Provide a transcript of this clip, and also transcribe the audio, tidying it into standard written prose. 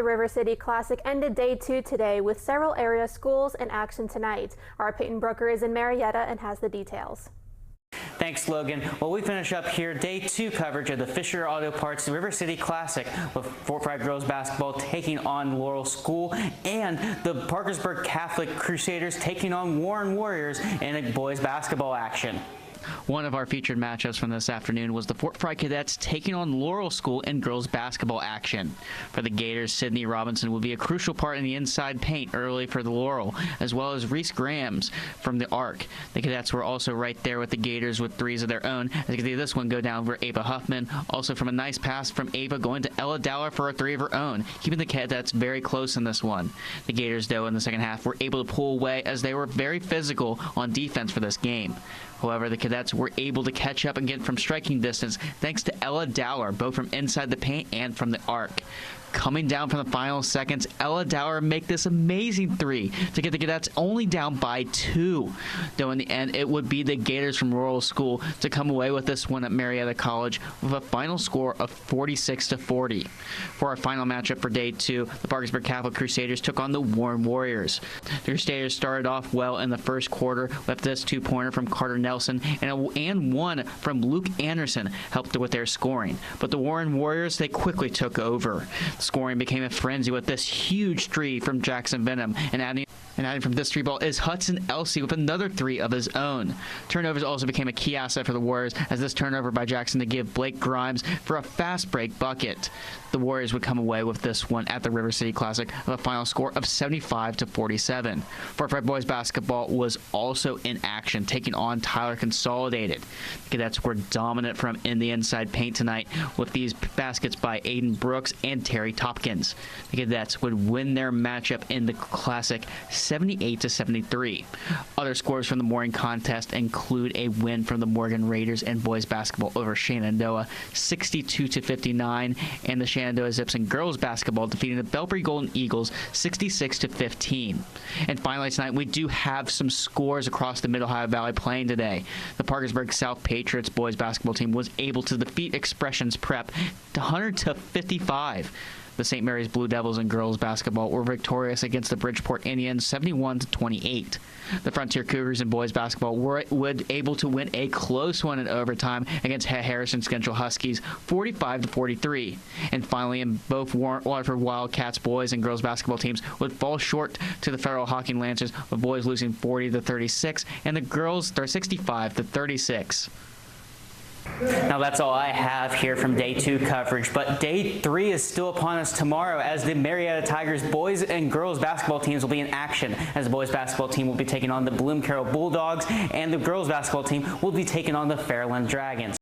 The River City Classic ended day 2 today with several area schools in action tonight. Our Peyton Brooker is in Marietta and has the details. Thanks, Logan. Well, we finish up here day 2 coverage of the Fisher Auto Parts River City Classic with Fort Frye girls basketball taking on Laurel School and the Parkersburg Catholic Crusaders taking on Warren Warriors in a boys basketball action. One of our featured matchups from this afternoon was the Fort Frye Cadets taking on Laurel School in girls basketball action. For the Gators, Sydney Robinson will be a crucial part in the inside paint early for the Laurel, as well as Reese Grahams from the Arc. The Cadets were also right there with the Gators with threes of their own. As you can see this one go down for Ava Huffman. Also from a nice pass from Ava going to Ella Dowler for a three of her own, keeping the Cadets very close in this one. The Gators, though, in the second half were able to pull away as they were very physical on defense for this game. However, the Cadets were able to catch up and get from striking distance thanks to Ella Dowler, both from inside the paint and from the arc. Coming down from the final seconds, Ella Dowler make this amazing three to get the Cadets only down by 2. Though in the end, it would be the Gators from Laurel School to come away with this one at Marietta College with a final score of 46-40. For our final matchup for day 2, the Parkersburg Catholic Crusaders took on the Warren Warriors. The Crusaders started off well in the first quarter with this 2-pointer from Carter Nelson and one from Luke Anderson helped with their scoring. But the Warren Warriors, they quickly took over. Scoring became a frenzy with this huge three from Jackson Venom, and adding from this 3-ball is Hudson Elsey with another 3 of his own. Turnovers also became a key asset for the Warriors, as this turnover by Jackson to give Blake Grimes for a fast break bucket. The Warriors would come away with this one at the River City Classic with a final score of 75-47. Fort Frye boys basketball was also in action, taking on Tyler Consolidated. The Cadets were dominant from in the inside paint tonight with these baskets by Aiden Brooks and Terry Topkins. The Cadets would win their matchup in the Classic 78-73. Other scores from the morning contest include a win from the Morgan Raiders and boys basketball over Shenandoah 62-59, and the Shenandoah Zips and girls basketball defeating the Belpre Golden Eagles 66-15. And finally tonight, we do have some scores across the Mid-Ohio Valley playing today. The Parkersburg South Patriots boys basketball team was able to defeat Expressions Prep 100-55. The St. Mary's Blue Devils and girls basketball were victorious against the Bridgeport Indians 71-28. The Frontier Cougars and boys basketball were able to win a close one in overtime against Harrison Central Huskies 45-43. And finally, in both Waterford Wildcats boys and girls basketball teams would fall short to the Federal Hawking Lancers, with boys losing 40-36 and the girls 65-36. Now that's all I have here from day 2 coverage, but day 3 is still upon us tomorrow as the Marietta Tigers boys and girls basketball teams will be in action, as the boys basketball team will be taking on the Bloom Carroll Bulldogs and the girls basketball team will be taking on the Fairland Dragons.